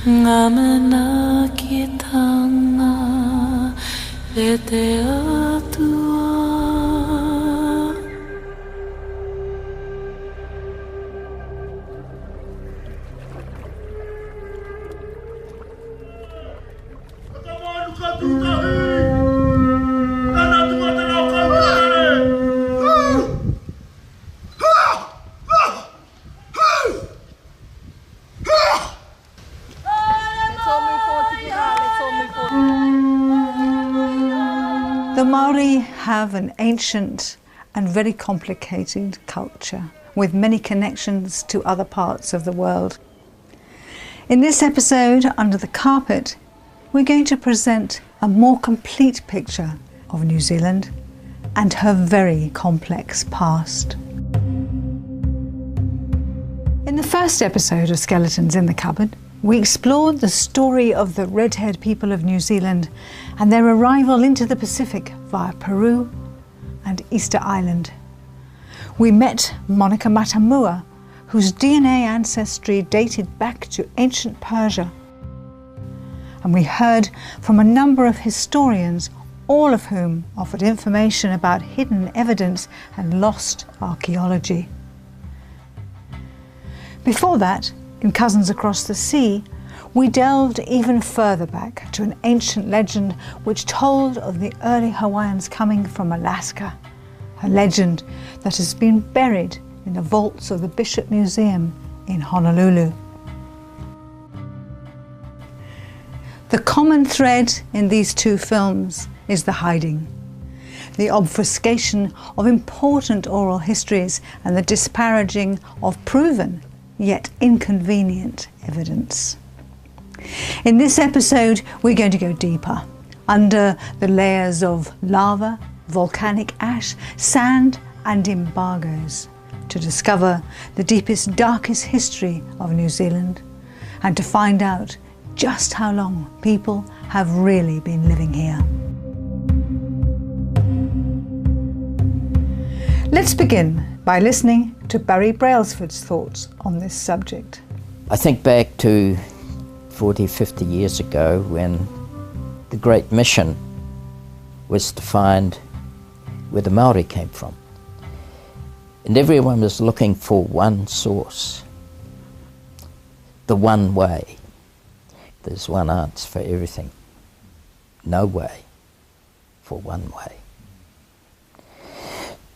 Ngamena kitanga lete atua. The Maori have an ancient and very complicated culture with many connections to other parts of the world. In this episode, Under the Carpet, we're going to present a more complete picture of New Zealand and her very complex past. In the first episode of Skeletons in the Cupboard, we explored the story of the red-haired people of New Zealand and their arrival into the Pacific via Peru and Easter Island. We met Monica Matamua, whose DNA ancestry dated back to ancient Persia. And we heard from a number of historians, all of whom offered information about hidden evidence and lost archaeology. Before that, in Cousins Across the Sea, we delved even further back to an ancient legend which told of the early Hawaiians coming from Alaska, a legend that has been buried in the vaults of the Bishop Museum in Honolulu. The common thread in these two films is the hiding, the obfuscation of important oral histories and the disparaging of proven yet inconvenient evidence. In this episode, we're going to go deeper, under the layers of lava, volcanic ash, sand and embargoes, to discover the deepest, darkest history of New Zealand and to find out just how long people have really been living here. Let's begin by listening to Barry Brailsford's thoughts on this subject. I think back to 40, 50 years ago when the great mission was to find where the Maori came from. And everyone was looking for one source, the one way. There's one answer for everything. No way for one way.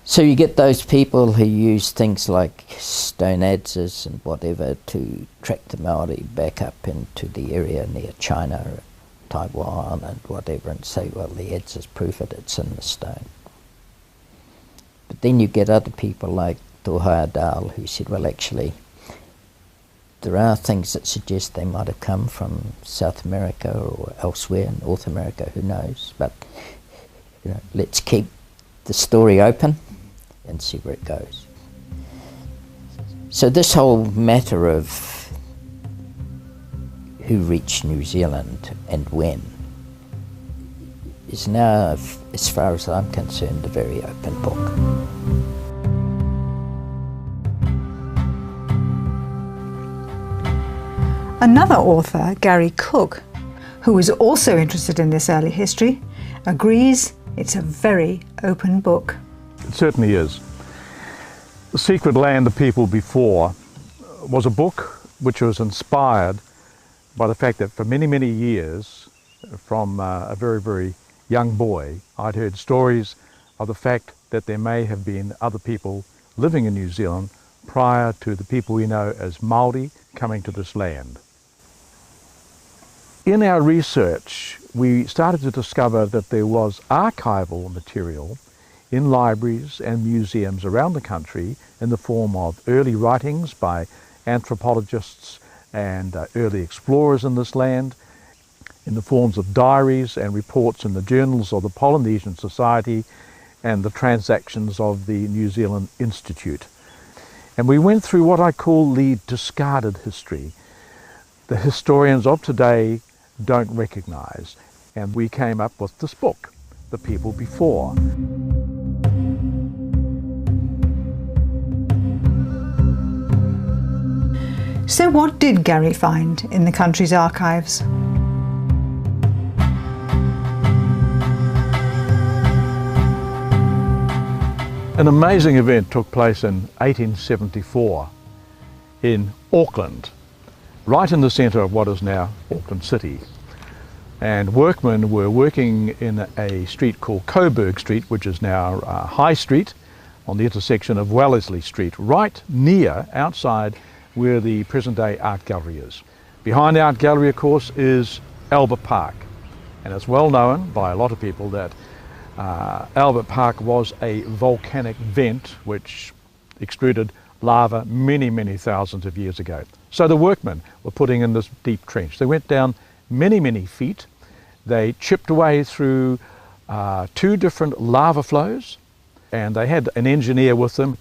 So you get those people who use things like stone adzes and whatever to track the Maori back up into the area near China, Taiwan and whatever, and say, well, the adzes prove it, it's in the stone. But then you get other people like Tohaya Dal who said, well, actually, there are things that suggest they might have come from South America or elsewhere, North America, who knows, but let's keep the story open and see where it goes. So this whole matter of who reached New Zealand and when is now, as far as I'm concerned, a very open book. Another author, Gary Cook, who is also interested in this early history, agrees it's a very open book. It certainly is. The Secret Land of People Before was a book which was inspired by the fact that for many, many years, from a very, very young boy, I'd heard stories of the fact that there may have been other people living in New Zealand prior to the people we know as Maori coming to this land. In our research, we started to discover that there was archival material in libraries and museums around the country in the form of early writings by anthropologists and early explorers in this land, in the forms of diaries and reports in the journals of the Polynesian Society and the transactions of the New Zealand Institute. And we went through what I call the discarded history. The historians of today don't recognise. And we came up with this book, The People Before. So what did Gary find in the country's archives? An amazing event took place in 1874 in Auckland, right in the centre of what is now Auckland City. And workmen were working in a street called Coburg Street, which is now High Street, on the intersection of Wellesley Street, right near, outside where the present-day art gallery is. Behind the art gallery, of course, is Albert Park. And it's well known by a lot of people that Albert Park was a volcanic vent which extruded lava many, many thousands of years ago. So the workmen were putting in this deep trench. They went down many, many feet. They chipped away through 2 different lava flows, and they had an engineer with them,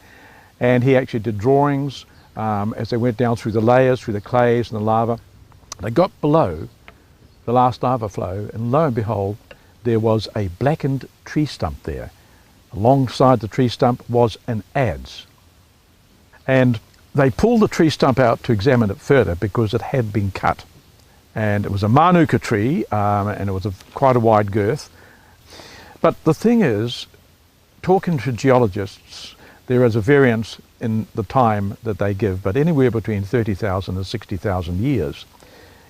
and he actually did drawings as they went down through the layers, through the clays and the lava. They got below the last lava flow, and lo and behold, there was a blackened tree stump there. Alongside the tree stump was an adze. And they pulled the tree stump out to examine it further because it had been cut. And it was a manuka tree, and it was quite a wide girth. But the thing is, talking to geologists, there is a variance in the time that they give, but anywhere between 30,000 and 60,000 years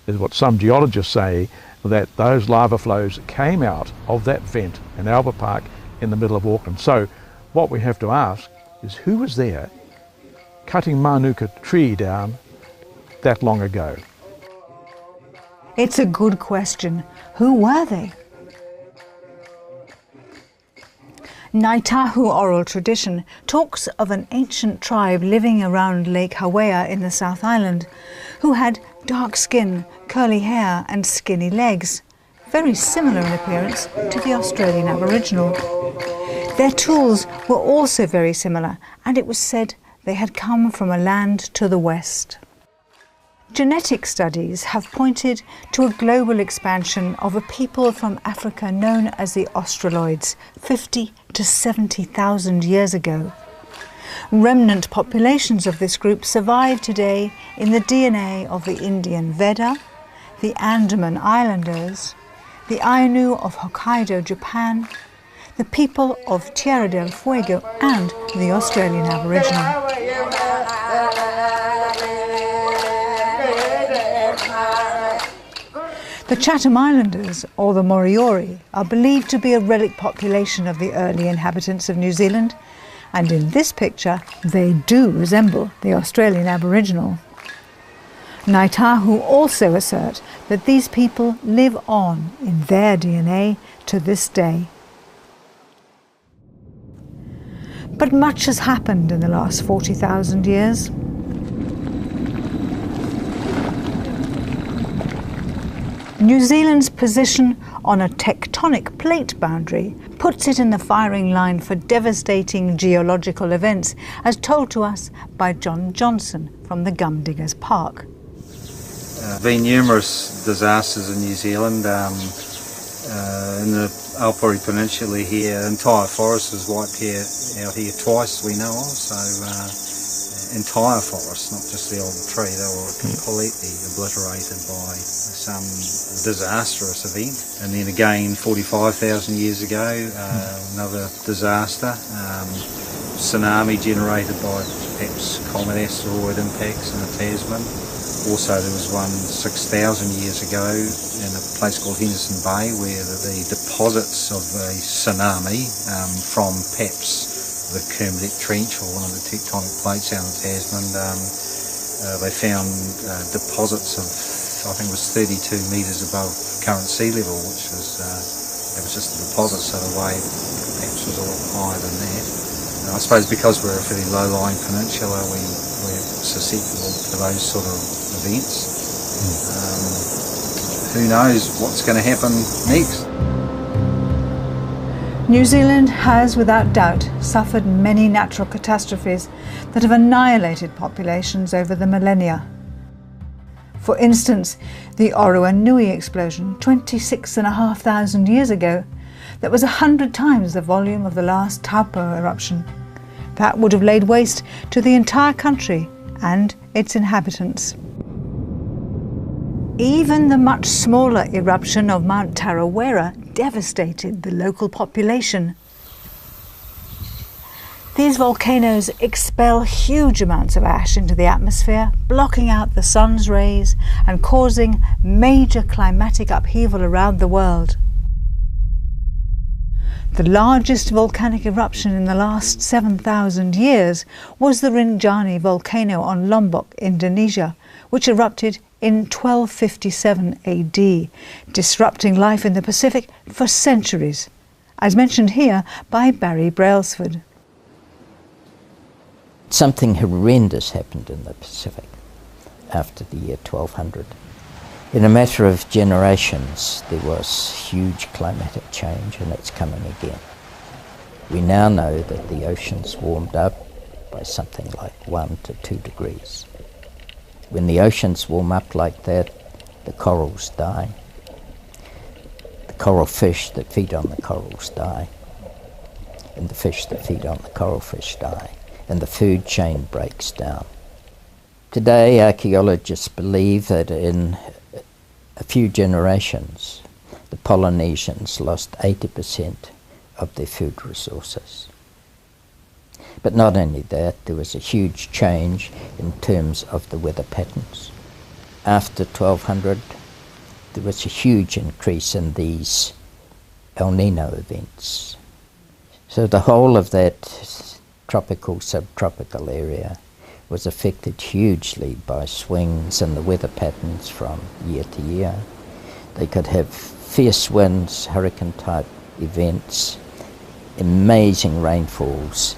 is what some geologists say, that those lava flows came out of that vent in Albert Park in the middle of Auckland. So what we have to ask is, who was there cutting manuka tree down that long ago? It's a good question. Who were they? Ngaitahu oral tradition talks of an ancient tribe living around Lake Hawea in the South Island who had dark skin, curly hair and skinny legs, very similar in appearance to the Australian Aboriginal. Their tools were also very similar, and it was said they had come from a land to the west. Genetic studies have pointed to a global expansion of a people from Africa known as the Australoids 50 to 70,000 years ago. Remnant populations of this group survive today in the DNA of the Indian Veda, the Andaman Islanders, the Ainu of Hokkaido, Japan, the people of Tierra del Fuego and the Australian Aboriginal. The Chatham Islanders, or the Moriori, are believed to be a relic population of the early inhabitants of New Zealand, and in this picture they do resemble the Australian Aboriginal. Ngaitahu also assert that these people live on in their DNA to this day. But much has happened in the last 40,000 years. New Zealand's position on a tectonic plate boundary puts it in the firing line for devastating geological events, as told to us by John Johnson from the Gumdiggers Park. Been numerous disasters in New Zealand. In the Aopori Peninsula here, entire forest was wiped out here twice we know of, so entire forests, not just the old tree, they were completely obliterated by some disastrous event. And then again 45,000 years ago, another disaster, tsunami generated by perhaps comet asteroid impacts in the Tasman. Also there was one 6,000 years ago in a place called Henderson Bay where the deposits of a tsunami from perhaps the Kermadec Trench, or one of the tectonic plates out in Tasman, they found deposits of, I think it was 32 metres above current sea level, which was, it was just a deposit, so the wave perhaps was a lot higher than that. And I suppose because we're a fairly low-lying peninsula, we're susceptible to those sort of events. Who knows what's going to happen next? New Zealand has, without doubt, suffered many natural catastrophes that have annihilated populations over the millennia. For instance, the Orua Nui explosion 26,500 years ago, that was 100 times the volume of the last Taupo eruption. That would have laid waste to the entire country and its inhabitants. Even the much smaller eruption of Mount Tarawera devastated the local population. These volcanoes expel huge amounts of ash into the atmosphere, blocking out the sun's rays and causing major climatic upheaval around the world. The largest volcanic eruption in the last 7,000 years was the Rinjani volcano on Lombok, Indonesia, which erupted in 1257 AD, disrupting life in the Pacific for centuries, as mentioned here by Barry Brailsford. Something horrendous happened in the Pacific after the year 1200. In a matter of generations, there was huge climatic change, and it's coming again. We now know that the oceans warmed up by something like 1 to 2 degrees. When the oceans warm up like that, the corals die. The coral fish that feed on the corals die, and the fish that feed on the coral fish die, and the food chain breaks down. Today, archaeologists believe that in a few generations, the Polynesians lost 80% of their food resources. But not only that, there was a huge change in terms of the weather patterns. After 1200, there was a huge increase in these El Nino events. So the whole of that tropical, subtropical area was affected hugely by swings in the weather patterns from year to year. They could have fierce winds, hurricane-type events, amazing rainfalls,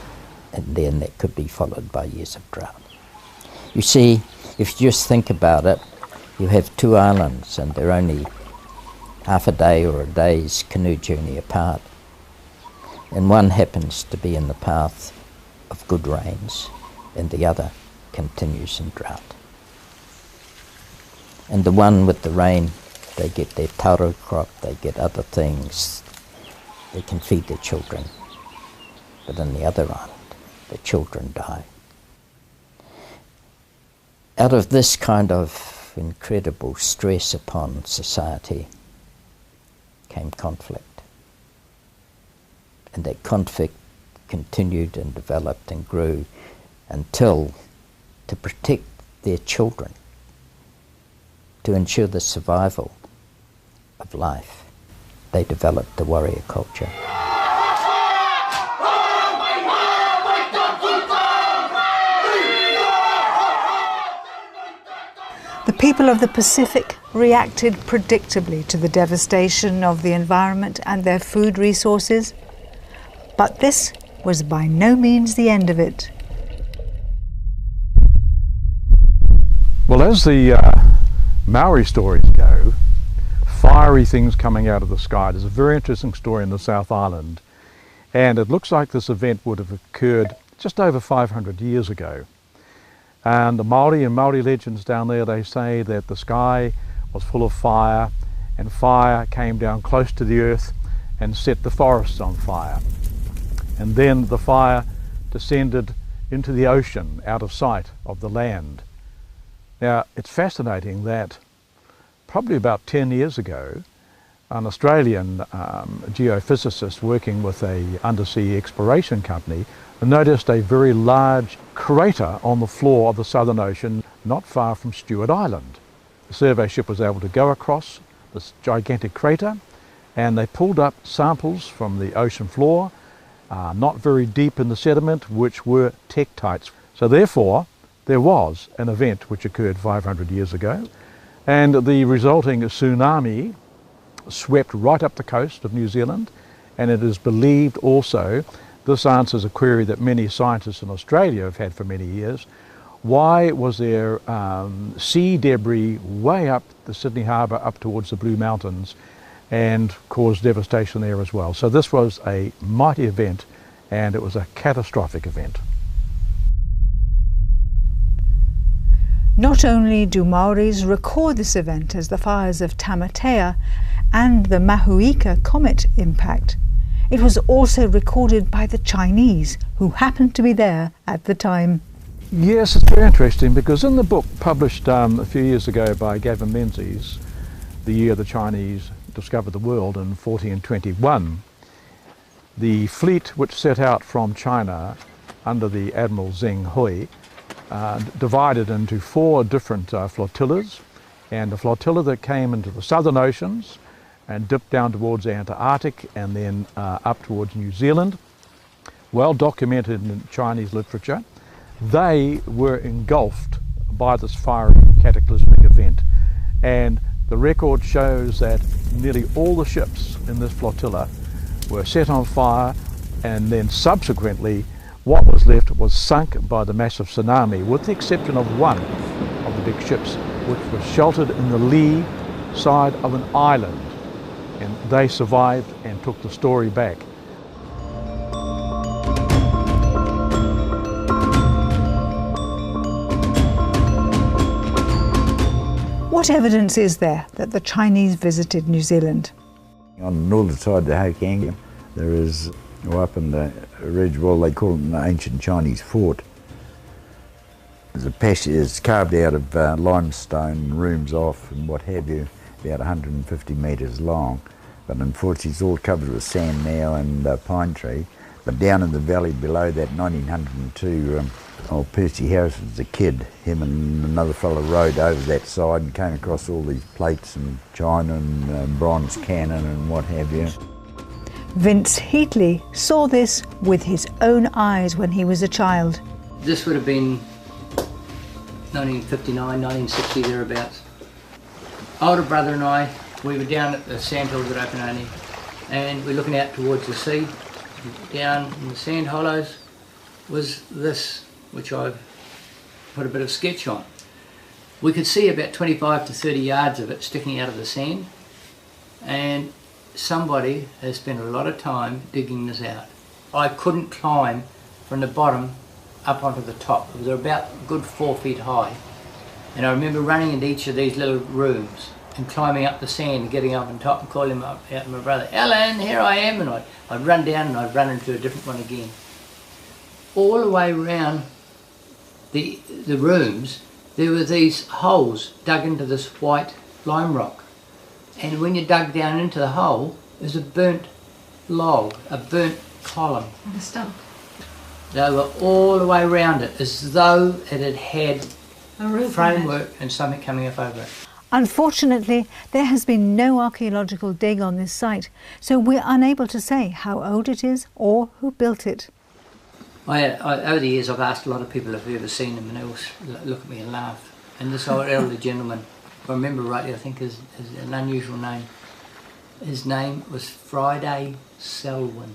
and then that could be followed by years of drought. You see, if you just think about it, you have 2 islands and they're only half a day or a day's canoe journey apart, and one happens to be in the path of good rains and the other continues in drought. And the one with the rain, they get their taro crop, they get other things, they can feed their children. But on the other island, the children die. Out of this kind of incredible stress upon society came conflict. And that conflict continued and developed and grew until, to protect their children, to ensure the survival of life, they developed the warrior culture. The people of the Pacific reacted predictably to the devastation of the environment and their food resources, but this was by no means the end of it. Well, as the Maui stories go, fiery things coming out of the sky. There's a very interesting story in the South Island, and it looks like this event would have occurred just over 500 years ago. And the Maori and Maori legends down there, they say that the sky was full of fire, and fire came down close to the earth and set the forests on fire. And then the fire descended into the ocean out of sight of the land. Now, it's fascinating that probably about 10 years ago, an Australian geophysicist working with an undersea exploration company noticed a very large crater on the floor of the Southern Ocean not far from Stewart Island. The survey ship was able to go across this gigantic crater, and they pulled up samples from the ocean floor, not very deep in the sediment, which were tektites. So therefore, there was an event which occurred 500 years ago, and the resulting tsunami swept right up the coast of New Zealand, and it is believed also, this answers a query that many scientists in Australia have had for many years, why was there sea debris way up the Sydney Harbour up towards the Blue Mountains and caused devastation there as well. So this was a mighty event, and it was a catastrophic event. Not only do Maoris record this event as the fires of Tamatea and the Mahuika comet impact, it was also recorded by the Chinese, who happened to be there at the time. Yes, it's very interesting because in the book published a few years ago by Gabi Menzies, the year the Chinese discovered the world in 1421, the fleet which set out from China under the Admiral Zheng Hui divided into 4 different flotillas, and the flotilla that came into the southern oceans and dipped down towards the Antarctic and then up towards New Zealand, well documented in Chinese literature, they were engulfed by this fiery cataclysmic event. And the record shows that nearly all the ships in this flotilla were set on fire, and then subsequently what was left was sunk by the massive tsunami, with the exception of one of the big ships, which was sheltered in the lee side of an island. And they survived and took the story back. What evidence is there that the Chinese visited New Zealand? On the northern side of the Hokkien, there is, up in the ridge wall, they call it an ancient Chinese fort. There's a passage, it's carved out of limestone, rooms off and what have you, about 150 metres long. But unfortunately it's all covered with sand now and pine tree. But down in the valley below that, 1902, old Percy Harris was a kid. Him and another fellow rode over that side and came across all these plates and china and bronze cannon and what have you. Vince Heatley saw this with his own eyes when he was a child. This would have been 1959, 1960, thereabouts. Older brother and I, we were down at the sandhills at Okanoni, and we're looking out towards the sea. Down in the sand hollows was this, which I've put a bit of sketch on. We could see about 25 to 30 yards of it sticking out of the sand, and somebody has spent a lot of time digging this out. I couldn't climb from the bottom up onto the top. It was about a good 4 feet high, and I remember running into each of these little rooms and climbing up the sand and getting up on top and calling out to my brother, "Alan, here I am," and I'd run down and I'd run into a different one again. All the way around the rooms there were these holes dug into this white lime rock, and when you dug down into the hole there's a burnt log, a burnt column. And a stump. They were all the way around it as though it had had A roof framework and something coming up over it. Unfortunately, there has been no archaeological dig on this site, so we're unable to say how old it is or who built it. Over the years I've asked a lot of people if they've ever seen them, and they all look at me and laugh. And this old elderly gentleman, if I remember rightly, I think is an unusual name. His name was Friday Selwyn,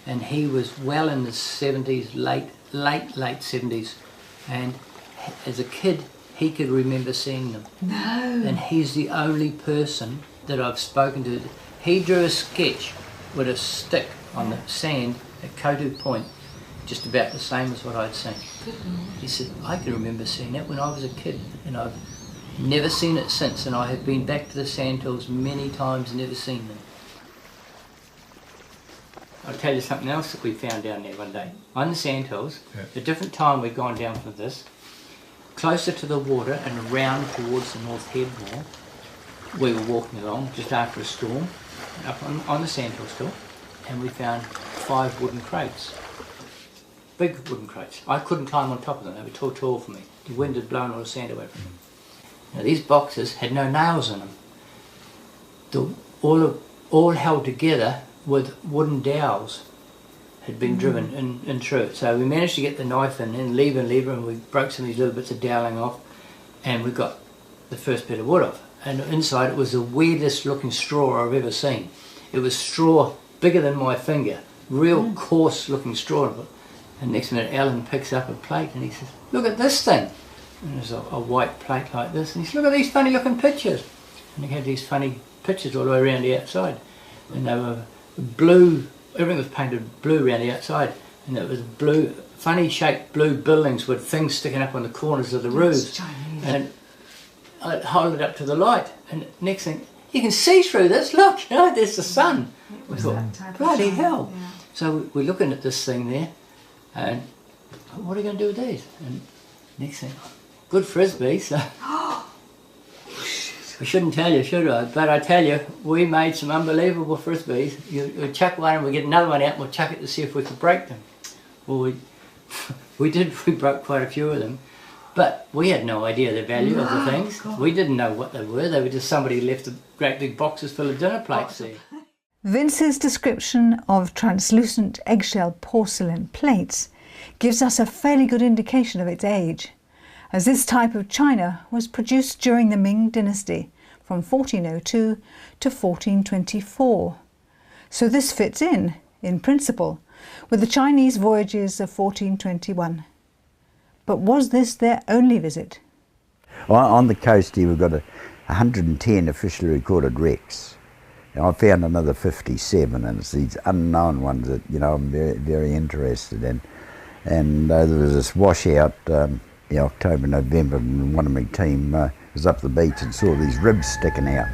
and he was well in his 70s, late 70s, and as a kid he could remember seeing them. No. And he's the only person that I've spoken to. He drew a sketch with a stick on the sand at Kotu Point, just about the same as what I'd seen. He said, I can remember seeing that when I was a kid, and I've never seen it since, and I have been back to the sandhills many times and never seen them. I'll tell you something else that we found down there one day. On the sandhills, at a different time we'd gone down for this, closer to the water and around towards the north head wall, we were walking along just after a storm, up on the sandhill still, and we found 5 wooden crates. Big wooden crates. I couldn't climb on top of them, they were too tall for me. The wind had blown all the sand away from them. Now these boxes had no nails in them. All held together with wooden dowels had been driven in through it. So we managed to get the knife in and lever, and we broke some of these little bits of doweling off, and we got the first bit of wood off. And inside it was the weirdest looking straw I've ever seen. It was straw bigger than my finger, real coarse looking straw. And next minute Alan picks up a plate and he says, look at this thing. And there's a white plate like this, and he says, look at these funny looking pictures. And he had these funny pictures all the way around the outside. And they were blue, everything was painted blue around the outside. And it was blue, funny shaped blue buildings with things sticking up on the corners of the roofs. And I'd hold it up to the light, and next thing, you can see through this, look, you know, there's the sun. We thought, bloody hell. Yeah. So we're looking at this thing there, and what are we going to do with these? And Next thing, good frisbee, so... I shouldn't tell you, should I? But I tell you, we made some unbelievable frisbees. You chuck one and we get another one out and we'll chuck it to see if we could break them. Well, we broke quite a few of them. But we had no idea the value of the things. God. We didn't know what they were. They were just somebody left great big boxes full of dinner plates there. Vince's description of translucent eggshell porcelain plates gives us a fairly good indication of its age, as this type of china was produced during the Ming dynasty from 1402 to 1424. So this fits in principle, with the Chinese voyages of 1421. But was this their only visit? On the coast here we've got 110 officially recorded wrecks. And I found another 57, and it's these unknown ones that I'm very, very interested in. And there was this washout October, November, and one of my team was up the beach and saw these ribs sticking out.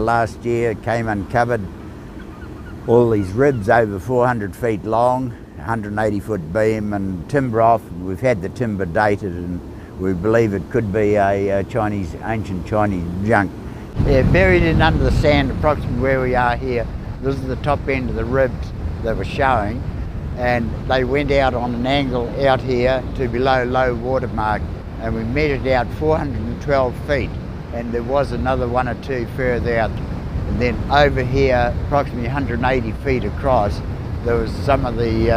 Last year came uncovered all these ribs over 400 feet long, 180 foot beam, and timber off. We've had the timber dated and we believe it could be a ancient Chinese junk. Yeah, buried in under the sand approximately where we are here. This is the top end of the ribs that were showing, and they went out on an angle out here to below low water mark, and we measured out 412 feet. And there was another one or two further out. And then over here, approximately 180 feet across, there was some of the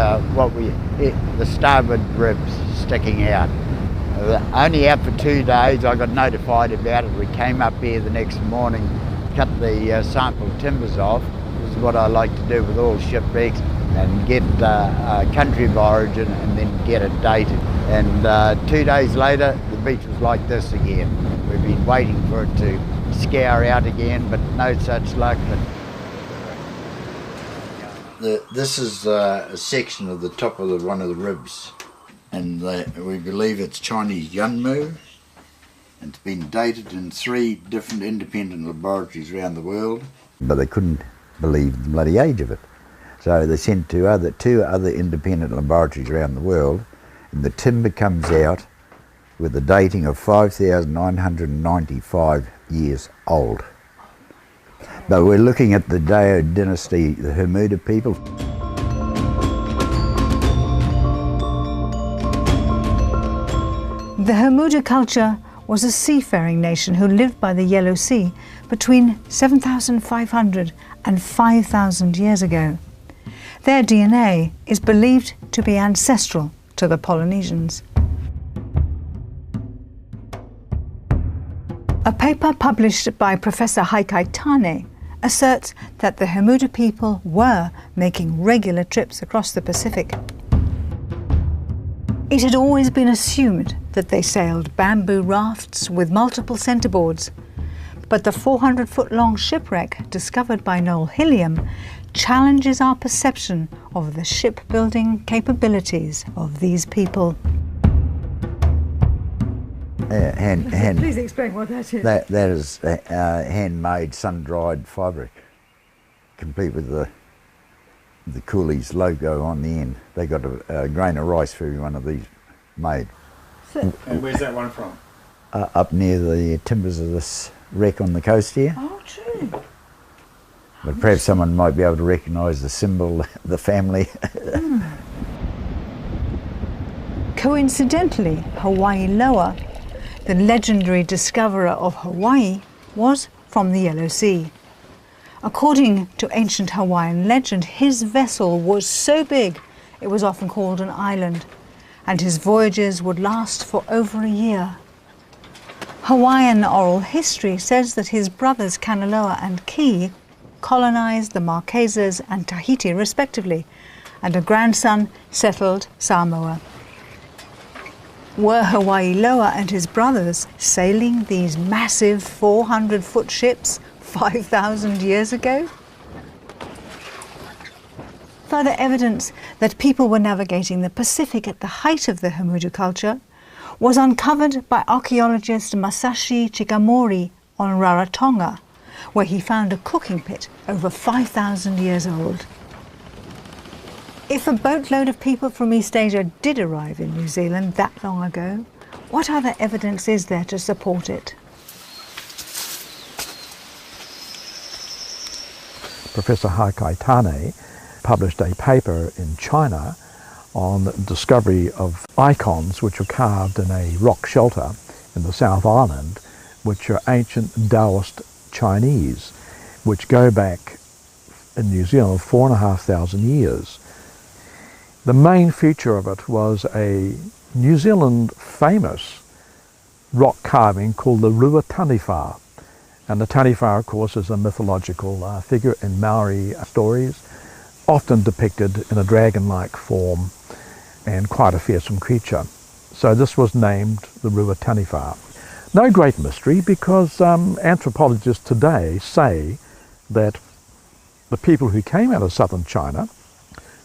the starboard ribs sticking out. Only out for 2 days. I got notified about it. We came up here the next morning, cut the sample timbers off. This is what I like to do with all shipwrecks, and get a country of origin and then get it dated. And 2 days later, the beach was like this again. We've been waiting for it to scour out again, but no such luck. This is a section of the top of one of the ribs, and we believe it's Chinese Yunmu. It's been dated in 3 different independent laboratories around the world, but they couldn't believe the bloody age of it. So they sent to 2 other independent laboratories around the world, and the timber comes out with a dating of 5,995 years old. But we're looking at the Dao dynasty, the Hermuda people. The Hermuda culture was a seafaring nation who lived by the Yellow Sea between 7,500 and 5,000 years ago. Their DNA is believed to be ancestral to the Polynesians. A paper published by Professor Haikai Tane asserts that the Hermuda people were making regular trips across the Pacific. It had always been assumed that they sailed bamboo rafts with multiple centreboards, but the 400-foot-long shipwreck discovered by Noel Hilliam challenges our perception of the shipbuilding capabilities of these people. Please explain what that is. That is handmade sun-dried fabric, complete with the Coolies logo on the end. They got a grain of rice for every one of these made. So, and where's that one from? Up near the timbers of this wreck on the coast here. Oh, true. But perhaps someone might be able to recognise the symbol, the family. Coincidentally, Hawaii Loa, the legendary discoverer of Hawaii, was from the Yellow Sea. According to ancient Hawaiian legend, his vessel was so big it was often called an island, and his voyages would last for over a year. Hawaiian oral history says that his brothers Kanaloa and Ki colonized the Marquesas and Tahiti respectively, and a grandson settled Samoa. Were Hawaii Loa and his brothers sailing these massive 400-foot ships 5,000 years ago? Further evidence that people were navigating the Pacific at the height of the Hermuda culture was uncovered by archaeologist Masashi Chikamori on Rarotonga, where he found a cooking pit over 5,000 years old. If a boatload of people from East Asia did arrive in New Zealand that long ago, what other evidence is there to support it? Professor Haikai Tane published a paper in China on the discovery of icons which were carved in a rock shelter in the South Island, which are ancient Taoist Chinese, which go back in New Zealand 4,500 years. The main feature of it was a New Zealand famous rock carving called the Rua Taniwha. And the Taniwha, of course, is a mythological figure in Maori stories, often depicted in a dragon-like form and quite a fearsome creature. So this was named the Rua Taniwha. No great mystery, because anthropologists today say that the people who came out of southern China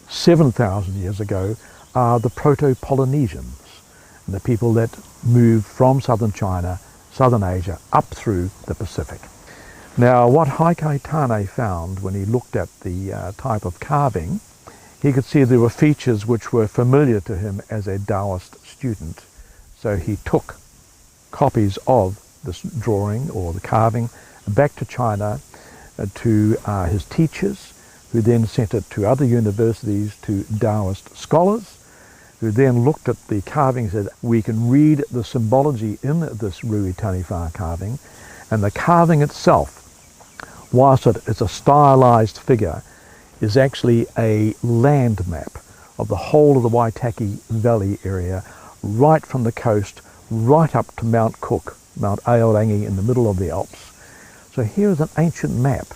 7,000 years ago are the Proto-Polynesians, and the people that moved from southern China, southern Asia, up through the Pacific. Now, what Haikai Tane found when he looked at the type of carving, he could see there were features which were familiar to him as a Taoist student. So he took copies of this drawing or the carving back to China to his teachers, who then sent it to other universities, to Taoist scholars, who then looked at the carving and said, we can read the symbology in this Rua Taniwha carving, and the carving itself, whilst it is a stylized figure, is actually a land map of the whole of the Waitaki Valley area, right from the coast, right up to Mount Cook, Mount Aorangi in the middle of the Alps. So here is an ancient map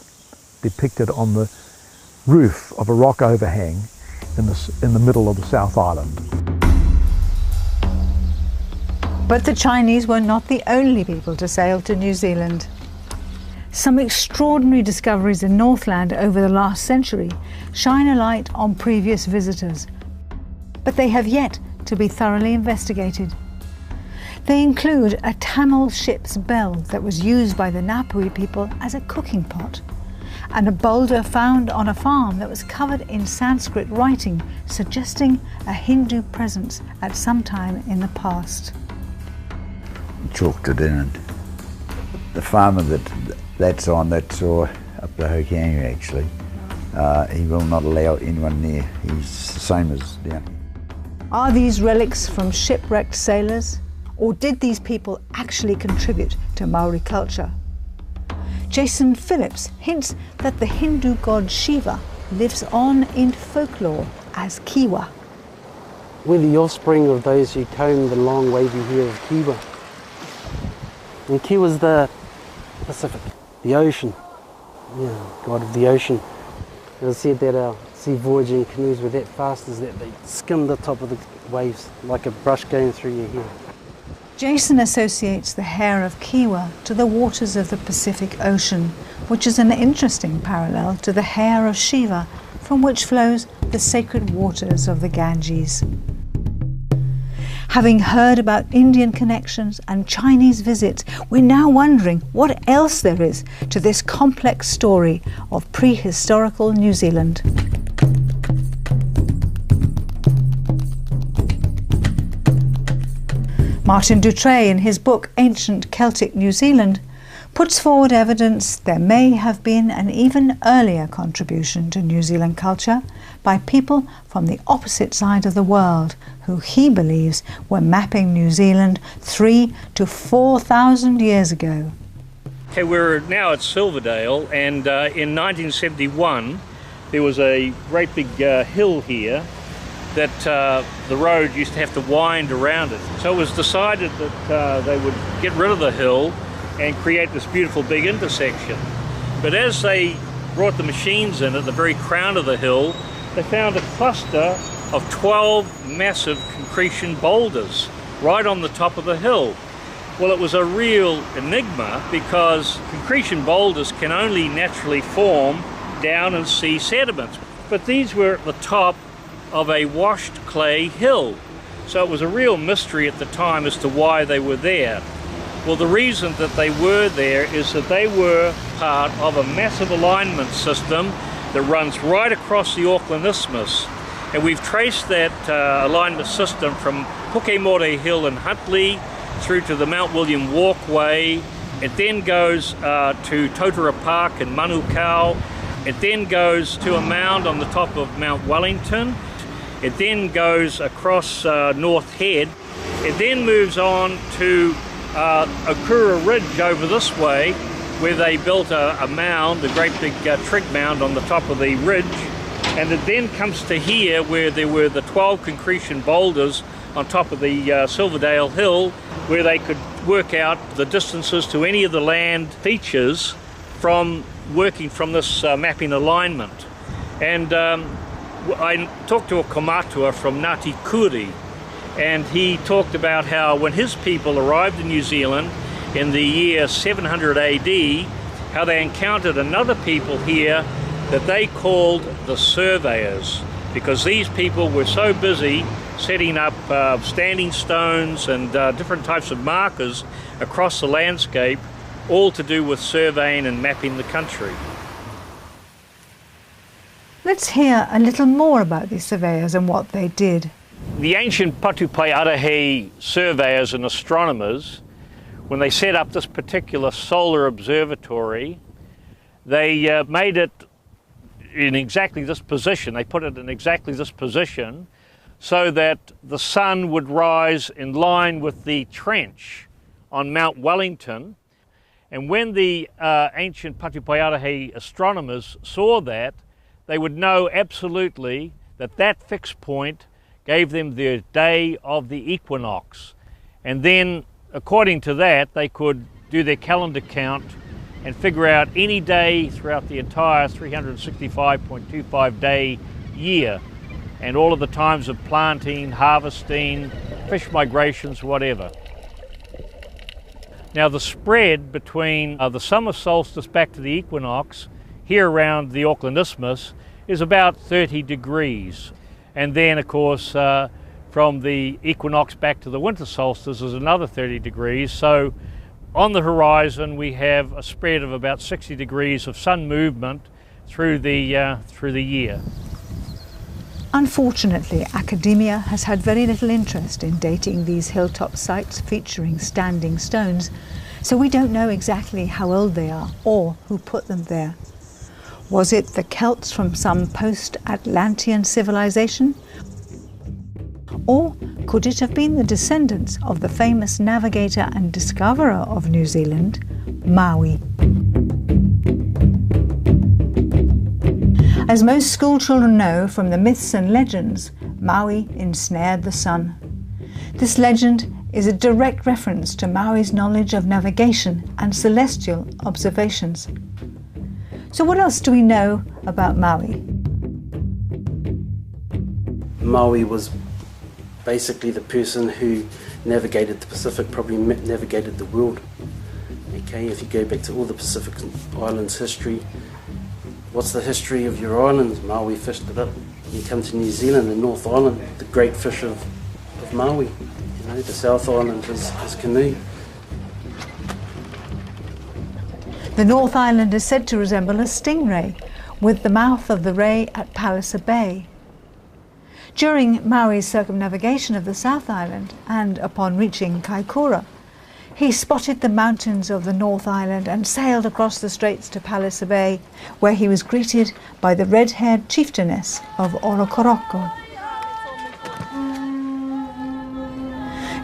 depicted on the roof of a rock overhang in the middle of the South Island. But the Chinese were not the only people to sail to New Zealand. Some extraordinary discoveries in Northland over the last century shine a light on previous visitors, but they have yet to be thoroughly investigated. They include a Tamil ship's bell that was used by the Ngāpuhi people as a cooking pot, and a boulder found on a farm that was covered in Sanskrit writing, suggesting a Hindu presence at some time in the past. Chalked it in, and the farmer that's on, that's up the Hokangu actually, he will not allow anyone near. He's the same as down here. Are these relics from shipwrecked sailors, or did these people actually contribute to Maori culture? Jason Phillips hints that the Hindu god Shiva lives on in folklore as Kiwa. We're the offspring of those who combed the long wavy hair of Kiwa. And Kiwa's the Pacific, the ocean, god of the ocean. It was said that our sea voyaging canoes were that fast as that they skimmed the top of the waves like a brush going through your hair. Jason associates the hair of Kiwa to the waters of the Pacific Ocean, which is an interesting parallel to the hair of Shiva, from which flows the sacred waters of the Ganges. Having heard about Indian connections and Chinese visits, we're now wondering what else there is to this complex story of prehistorical New Zealand. Martin Dutre, in his book Ancient Celtic New Zealand, puts forward evidence there may have been an even earlier contribution to New Zealand culture by people from the opposite side of the world, who he believes were mapping New Zealand 3,000 to 4,000 years ago. Okay, we're now at Silverdale, and in 1971 there was a great big hill here that the road used to have to wind around it. So it was decided that they would get rid of the hill and create this beautiful big intersection. But as they brought the machines in at the very crown of the hill, they found a cluster of 12 massive concretion boulders right on the top of the hill. Well, it was a real enigma, because concretion boulders can only naturally form down in sea sediments. But these were at the top of a washed clay hill. So it was a real mystery at the time as to why they were there. Well, the reason that they were there is that they were part of a massive alignment system that runs right across the Auckland Isthmus. And we've traced that alignment system from Pukemore Hill in Huntly through to the Mount William Walkway. It then goes to Totara Park in Manukau. It then goes to a mound on the top of Mount Wellington. It then goes across North Head. It then moves on to Okura Ridge over this way, where they built a mound, a great big trig mound on the top of the ridge. And it then comes to here, where there were the 12 concretion boulders on top of the Silverdale Hill, where they could work out the distances to any of the land features from working from this mapping alignment. And I talked to a kaumatua from Ngāti Kuri, and he talked about how when his people arrived in New Zealand in the year 700 AD, how they encountered another people here that they called the surveyors, because these people were so busy setting up standing stones and different types of markers across the landscape, all to do with surveying and mapping the country. Let's hear a little more about these surveyors and what they did. The ancient Patupai Arahi surveyors and astronomers, when they set up this particular solar observatory, they made it in exactly this position. They put it in exactly this position so that the sun would rise in line with the trench on Mount Wellington. And when the ancient Patupai Arahi astronomers saw that, they would know absolutely that that fixed point gave them their day of the equinox. And then, according to that, they could do their calendar count and figure out any day throughout the entire 365.25 day year, and all of the times of planting, harvesting, fish migrations, whatever. Now the spread between the summer solstice back to the equinox here around the Auckland Isthmus is about 30 degrees. And then, of course, from the equinox back to the winter solstice is another 30 degrees. So on the horizon we have a spread of about 60 degrees of sun movement through the year. Unfortunately, academia has had very little interest in dating these hilltop sites featuring standing stones, so we don't know exactly how old they are or who put them there. Was it the Celts from some post-Atlantean civilization? Or could it have been the descendants of the famous navigator and discoverer of New Zealand, Maui? As most school children know from the myths and legends, Maui ensnared the sun. This legend is a direct reference to Maui's knowledge of navigation and celestial observations. So what else do we know about Maui? Maui was basically the person who navigated the Pacific, probably navigated the world. Okay, if you go back to all the Pacific Islands history, what's the history of your islands? Maui fished it up. You come to New Zealand, the North Island, the great fish of Maui. You know, the South Island is canoe. The North Island is said to resemble a stingray, with the mouth of the ray at Palliser Bay. During Maui's circumnavigation of the South Island, and upon reaching Kaikoura, he spotted the mountains of the North Island and sailed across the straits to Palliser Bay, where he was greeted by the red-haired chieftainess of Orokoroko.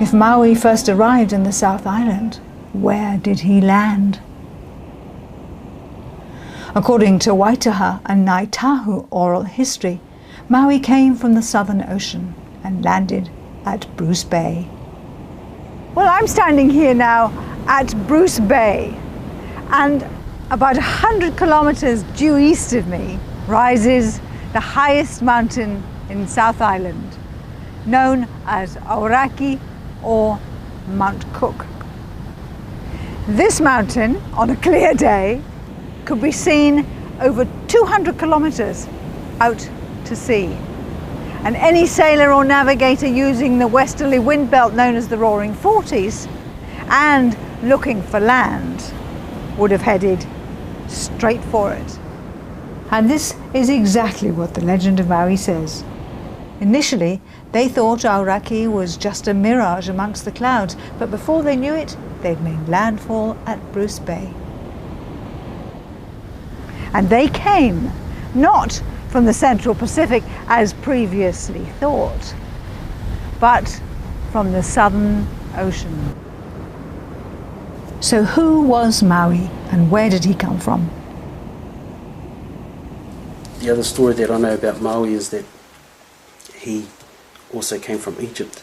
If Maui first arrived in the South Island, where did he land? According to Waitaha and Ngāi Tahu oral history, Maui came from the Southern Ocean and landed at Bruce Bay. Well, I'm standing here now at Bruce Bay, and about 100 kilometres due east of me rises the highest mountain in South Island, known as Aoraki or Mount Cook. This mountain, on a clear day, could be seen over 200 kilometres out to sea. And any sailor or navigator using the westerly wind belt known as the Roaring Forties and looking for land would have headed straight for it. And this is exactly what the legend of Maui says. Initially, they thought Aoraki was just a mirage amongst the clouds, but before they knew it, they'd made landfall at Bruce Bay. And they came, not from the Central Pacific as previously thought, but from the Southern Ocean. So who was Maui and where did he come from? The other story that I know about Maui is that he also came from Egypt.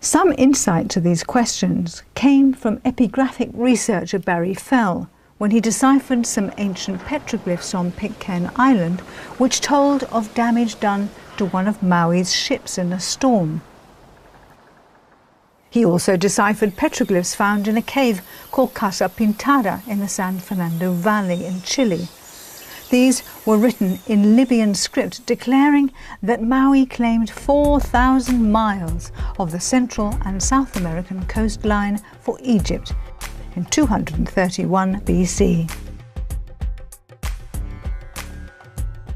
Some insight to these questions came from epigraphic researcher Barry Fell when he deciphered some ancient petroglyphs on Pitcairn Island which told of damage done to one of Maui's ships in a storm. He also deciphered petroglyphs found in a cave called Casa Pintada in the San Fernando Valley in Chile. These were written in Libyan script declaring that Maui claimed 4,000 miles of the Central and South American coastline for Egypt in 231 BC.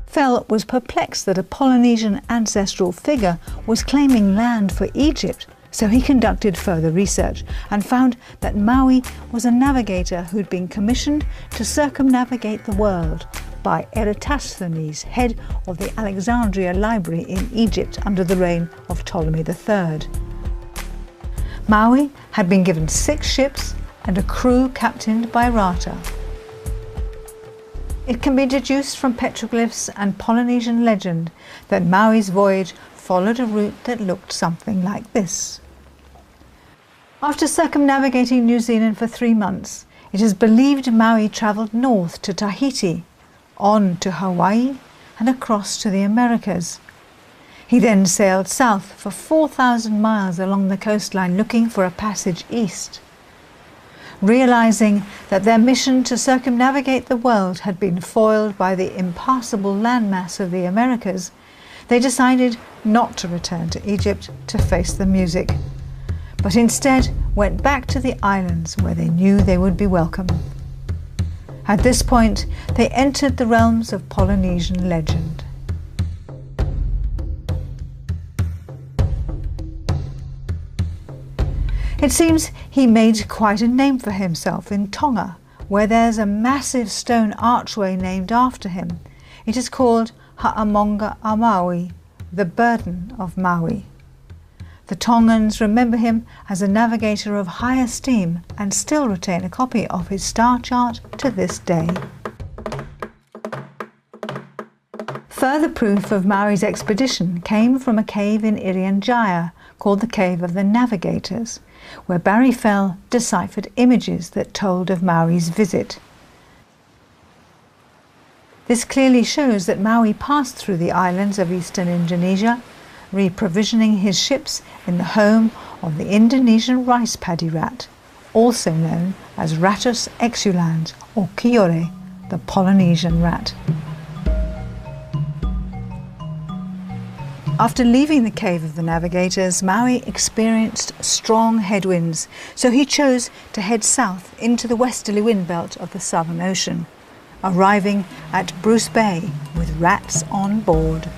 Fell was perplexed that a Polynesian ancestral figure was claiming land for Egypt, so he conducted further research and found that Maui was a navigator who'd been commissioned to circumnavigate the world by Eratosthenes, head of the Alexandria Library in Egypt under the reign of Ptolemy III. Maui had been given 6 ships and a crew captained by Rata. It can be deduced from petroglyphs and Polynesian legend that Maui's voyage followed a route that looked something like this. After circumnavigating New Zealand for 3 months, it is believed Maui travelled north to Tahiti, on to Hawaii and across to the Americas. He then sailed south for 4,000 miles along the coastline looking for a passage east. Realising that their mission to circumnavigate the world had been foiled by the impassable landmass of the Americas, they decided not to return to Egypt to face the music, but instead went back to the islands where they knew they would be welcome. At this point, they entered the realms of Polynesian legend. It seems he made quite a name for himself in Tonga, where there's a massive stone archway named after him. It is called Ha'amonga a Maui, the burden of Maui. The Tongans remember him as a navigator of high esteem and still retain a copy of his star chart to this day. Further proof of Maui's expedition came from a cave in Irian Jaya called the Cave of the Navigators, where Barry Fell deciphered images that told of Maui's visit. This clearly shows that Maui passed through the islands of eastern Indonesia, reprovisioning his ships in the home of the Indonesian rice paddy rat, also known as Rattus exulans or Kiore, the Polynesian rat. After leaving the Cave of the Navigators, Maui experienced strong headwinds, so he chose to head south into the westerly wind belt of the Southern Ocean, arriving at Bruce Bay with rats on board.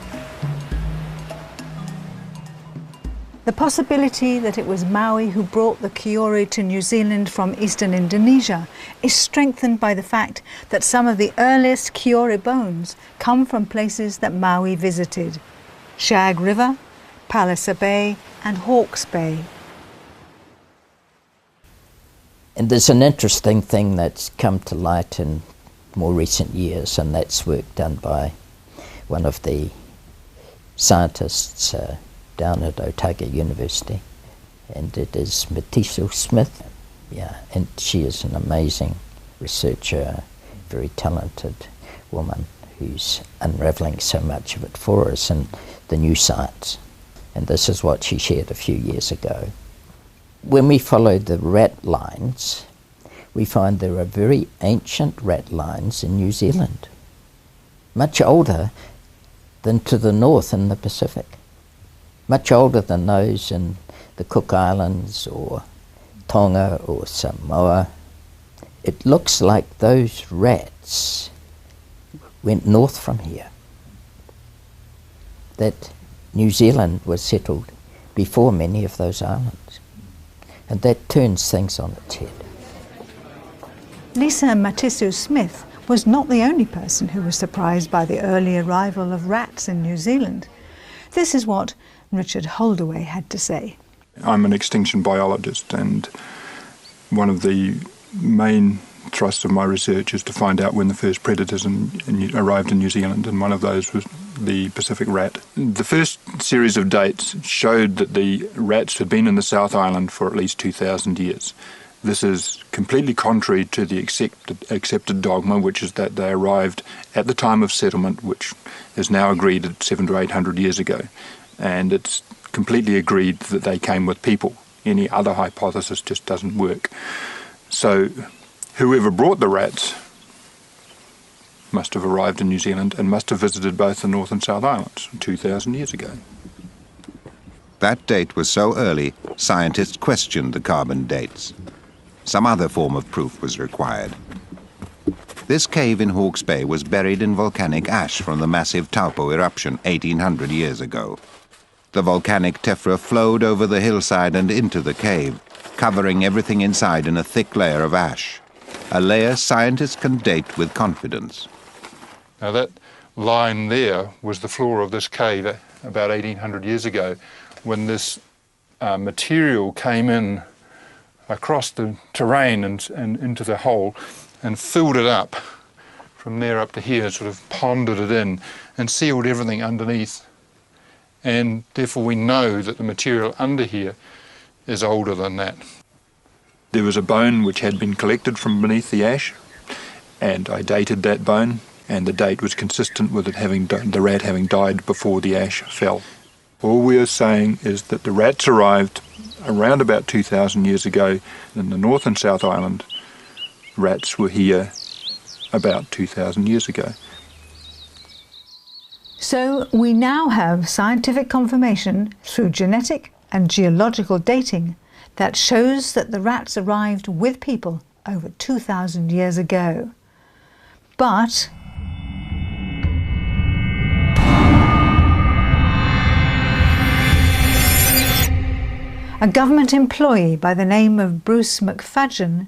The possibility that it was Maui who brought the Kiore to New Zealand from eastern Indonesia is strengthened by the fact that some of the earliest Kiore bones come from places that Maui visited: Shag River, Palliser Bay and Hawke's Bay. And there's an interesting thing that's come to light in more recent years, and that's work done by one of the scientists down at Otago University, and it is Matisha Smith. Yeah, and she is an amazing researcher, very talented woman who's unravelling so much of it for us in the new science. And this is what she shared a few years ago. When we follow the rat lines, we find there are very ancient rat lines in New Zealand, much older than to the north in the Pacific. much older than those in the Cook Islands or Tonga or Samoa. It looks like those rats went north from here, that New Zealand was settled before many of those islands, and that turns things on its head. Lisa Matisu-Smith was not the only person who was surprised by the early arrival of rats in New Zealand. This is what Richard Holdaway had to say. I'm an extinction biologist, and one of the main thrusts of my research is to find out when the first predators arrived in New Zealand, and one of those was the Pacific rat. The first series of dates showed that the rats had been in the South Island for at least 2,000 years. This is completely contrary to the accepted dogma, which is that they arrived at the time of settlement, which is now agreed at 700 to 800 years ago. And it's completely agreed that they came with people. Any other hypothesis just doesn't work. So whoever brought the rats must have arrived in New Zealand and must have visited both the North and South Islands 2,000 years ago. That date was so early, scientists questioned the carbon dates. Some other form of proof was required. This cave in Hawke's Bay was buried in volcanic ash from the massive Taupo eruption 1,800 years ago. The volcanic tephra flowed over the hillside and into the cave, covering everything inside in a thick layer of ash, a layer scientists can date with confidence. Now that line there was the floor of this cave about 1,800 years ago, when this material came in across the terrain and into the hole and filled it up from there up to here, sort of ponded it in and sealed everything underneath. And therefore we know that the material under here is older than that. There was a bone which had been collected from beneath the ash, and I dated that bone, and the date was consistent with it having the rat having died before the ash fell. All we are saying is that the rats arrived around about 2,000 years ago in the North and South Island. Rats were here about 2,000 years ago. So we now have scientific confirmation through genetic and geological dating that shows that the rats arrived with people over 2,000 years ago. But a government employee by the name of Bruce McFadgen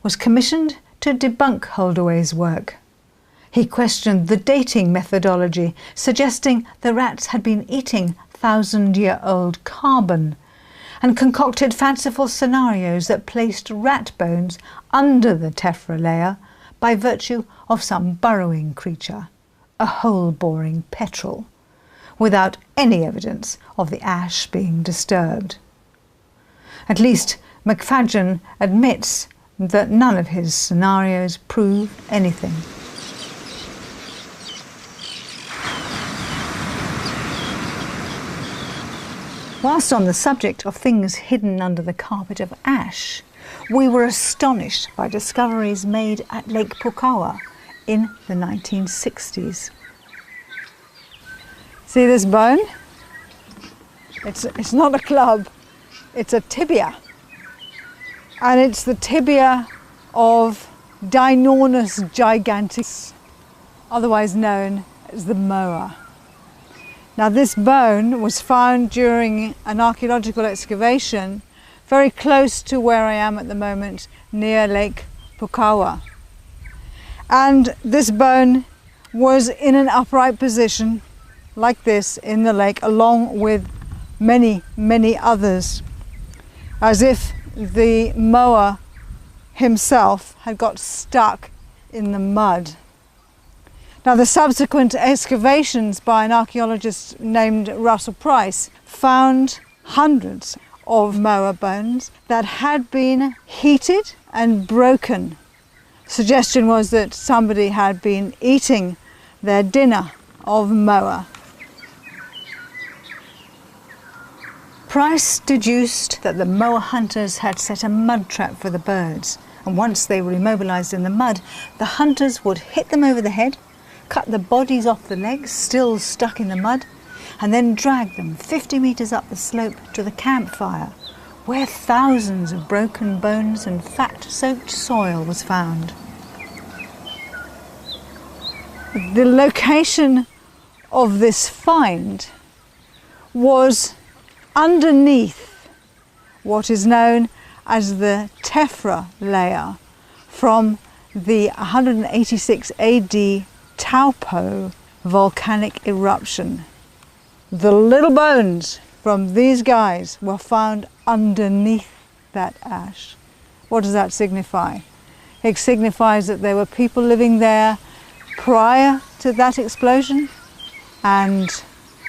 was commissioned to debunk Holdaway's work. He questioned the dating methodology, suggesting the rats had been eating 1,000-year-old carbon, and concocted fanciful scenarios that placed rat bones under the tephra layer by virtue of some burrowing creature, a hole-boring petrel, without any evidence of the ash being disturbed. At least McFadgen admits that none of his scenarios prove anything. Whilst on the subject of things hidden under the carpet of ash, we were astonished by discoveries made at Lake Pukawa in the 1960s. See this bone? It's not a club. It's a tibia, and it's the tibia of Dinornis giganteus, otherwise known as the moa. Now this bone was found during an archaeological excavation very close to where I am at the moment, near Lake Pukawa. And this bone was in an upright position like this in the lake, along with many, many others, as if the moa himself had got stuck in the mud. Now the subsequent excavations by an archaeologist named Russell Price found hundreds of moa bones that had been heated and broken. Suggestion was that somebody had been eating their dinner of moa. Price deduced that the moa hunters had set a mud trap for the birds, and once they were immobilised in the mud, the hunters would hit them over the head, cut the bodies off the legs, still stuck in the mud, and then dragged them 50 metres up the slope to the campfire, where thousands of broken bones and fat-soaked soil was found. The location of this find was underneath what is known as the tephra layer from the 186 AD Taupo volcanic eruption. The little bones from these guys were found underneath that ash. What does that signify? It signifies that there were people living there prior to that explosion, and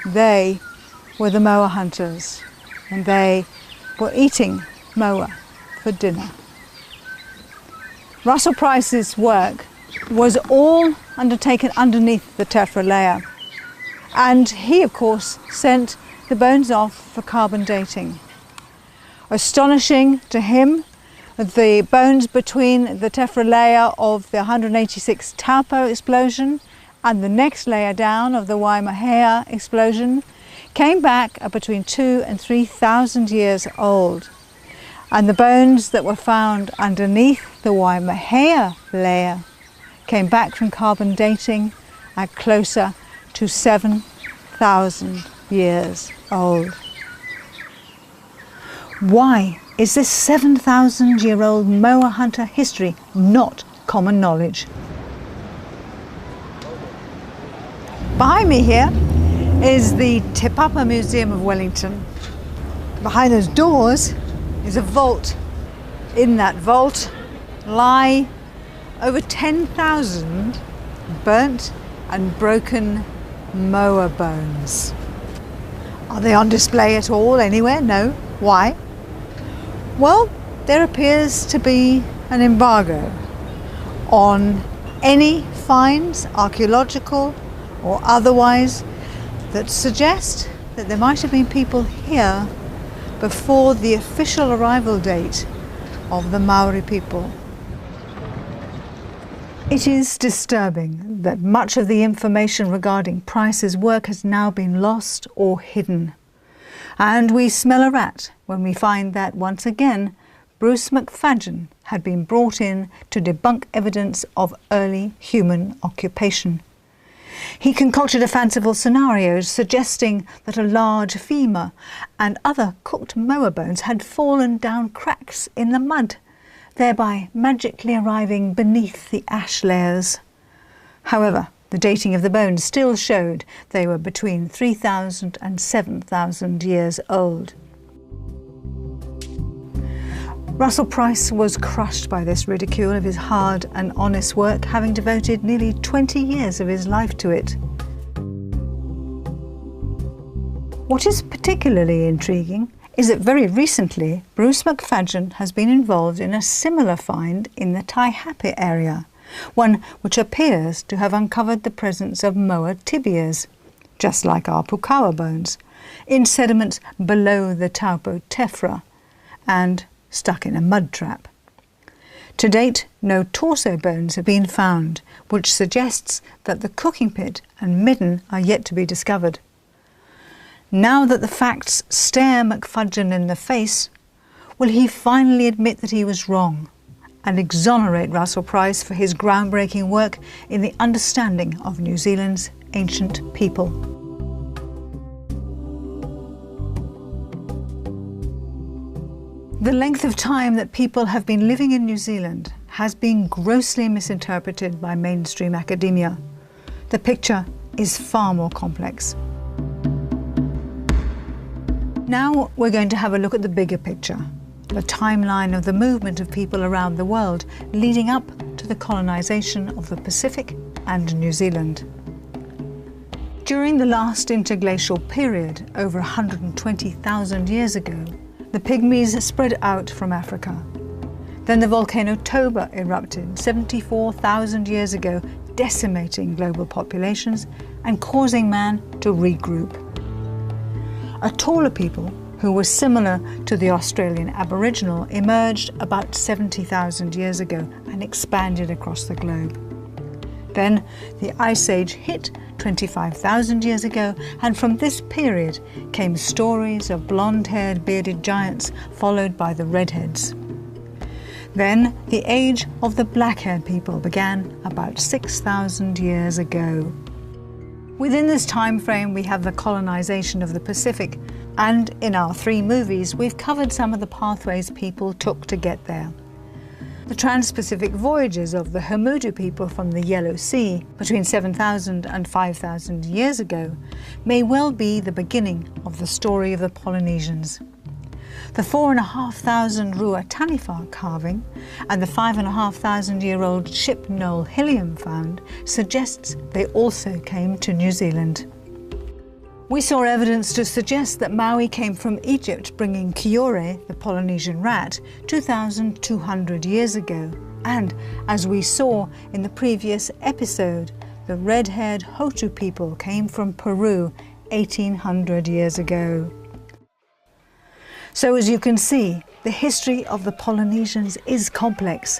they were the moa hunters, and they were eating moa for dinner. Russell Price's work was all undertaken underneath the tephra layer, and he of course sent the bones off for carbon dating. Astonishing to him, the bones between the tephra layer of the 186 Taupo explosion and the next layer down of the Waimahea explosion came back at between 2,000 and 3,000 years old. And the bones that were found underneath the Waimahea layer came back from carbon dating at closer to 7,000 years old. Why is this 7,000-year-old moa hunter history not common knowledge? Behind me here is the Te Papa Museum of Wellington. Behind those doors is a vault. In that vault lie over 10,000 burnt and broken moa bones. Are they on display at all anywhere? No. Why? Well, there appears to be an embargo on any finds, archaeological or otherwise, that suggest that there might have been people here before the official arrival date of the Maori people. It is disturbing that much of the information regarding Price's work has now been lost or hidden. And we smell a rat when we find that once again Bruce McFadden had been brought in to debunk evidence of early human occupation. He concocted a fanciful scenario suggesting that a large femur and other cooked moa bones had fallen down cracks in the mud, thereby magically arriving beneath the ash layers. However, the dating of the bones still showed they were between 3,000 and 7,000 years old. Russell Price was crushed by this ridicule of his hard and honest work, having devoted nearly 20 years of his life to it. What is particularly intriguing is that very recently Bruce McFadden has been involved in a similar find in the Taihape area, one which appears to have uncovered the presence of moa tibias, just like our pukawa bones, in sediments below the Taupo tephra and stuck in a mud trap. To date, no torso bones have been found, which suggests that the cooking pit and midden are yet to be discovered. Now that the facts stare McFadden in the face, will he finally admit that he was wrong and exonerate Russell Price for his groundbreaking work in the understanding of New Zealand's ancient people? The length of time that people have been living in New Zealand has been grossly misinterpreted by mainstream academia. The picture is far more complex. Now we're going to have a look at the bigger picture, the timeline of the movement of people around the world leading up to the colonisation of the Pacific and New Zealand. During the last interglacial period, over 120,000 years ago, the Pygmies spread out from Africa. Then the volcano Toba erupted 74,000 years ago, decimating global populations and causing man to regroup. A taller people, who were similar to the Australian Aboriginal, emerged about 70,000 years ago and expanded across the globe. Then the Ice Age hit 25,000 years ago, and from this period came stories of blonde-haired bearded giants followed by the redheads. Then the age of the black-haired people began about 6,000 years ago. Within this time frame we have the colonization of the Pacific, and in our 3 movies we've covered some of the pathways people took to get there. The trans-Pacific voyages of the Hamudu people from the Yellow Sea between 7,000 and 5,000 years ago may well be the beginning of the story of the Polynesians. The 4,500 Rua Taniwha carving and the 5,500-year-old ship Noel Hilliam found suggests they also came to New Zealand. We saw evidence to suggest that Maui came from Egypt, bringing Kiore, the Polynesian rat, 2,200 years ago. And, as we saw in the previous episode, the red-haired Hotu people came from Peru 1,800 years ago. So as you can see, the history of the Polynesians is complex.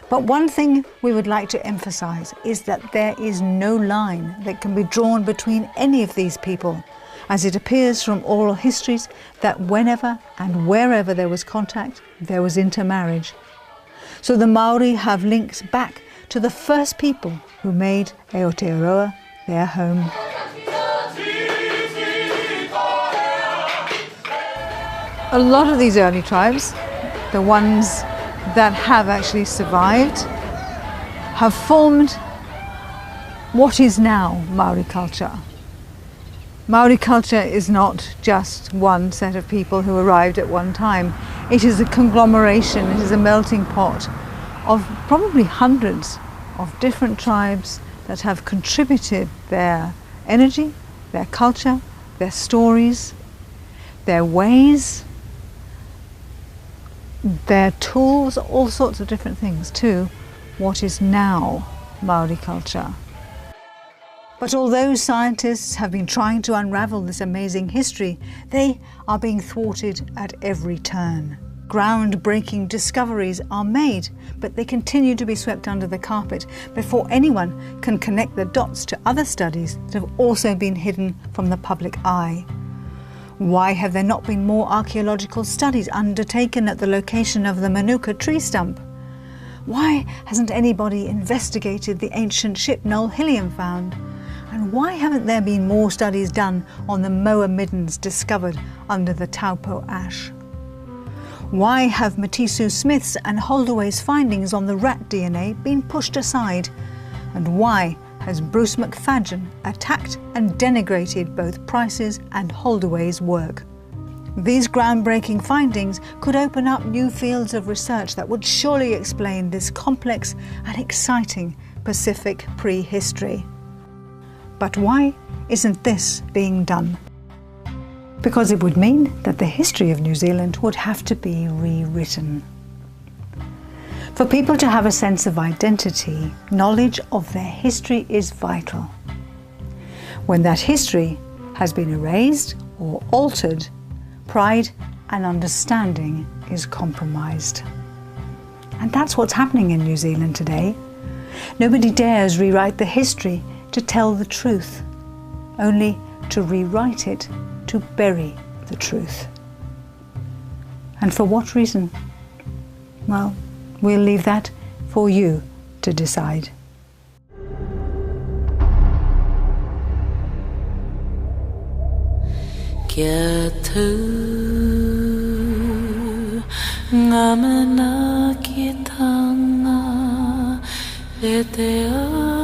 But one thing we would like to emphasize is that there is no line that can be drawn between any of these people, as it appears from oral histories that whenever and wherever there was contact, there was intermarriage. So the Maori have links back to the first people who made Aotearoa their home. A lot of these early tribes, the ones that have actually survived, have formed what is now Maori culture. Maori culture is not just one set of people who arrived at one time. It is a conglomeration, it is a melting pot of probably hundreds of different tribes that have contributed their energy, their culture, their stories, their ways, their tools, all sorts of different things to what is now Maori culture. But although scientists have been trying to unravel this amazing history, they are being thwarted at every turn. Groundbreaking discoveries are made, but they continue to be swept under the carpet before anyone can connect the dots to other studies that have also been hidden from the public eye. Why have there not been more archaeological studies undertaken at the location of the Manuka tree stump? Why hasn't anybody investigated the ancient ship Noel Hilliam found? And why haven't there been more studies done on the moa middens discovered under the Taupo ash? Why have Matisu Smith's and Holdaway's findings on the rat DNA been pushed aside? And why has Bruce McFadgen attacked and denigrated both Price's and Holdaway's work? These groundbreaking findings could open up new fields of research that would surely explain this complex and exciting Pacific prehistory. But why isn't this being done? Because it would mean that the history of New Zealand would have to be rewritten. For people to have a sense of identity, knowledge of their history is vital. When that history has been erased or altered, pride and understanding is compromised. And that's what's happening in New Zealand today. Nobody dares rewrite the history to tell the truth, only to rewrite it to bury the truth. And for what reason? Well, we'll leave that for you to decide. Kia tu ngamana ki tanga e te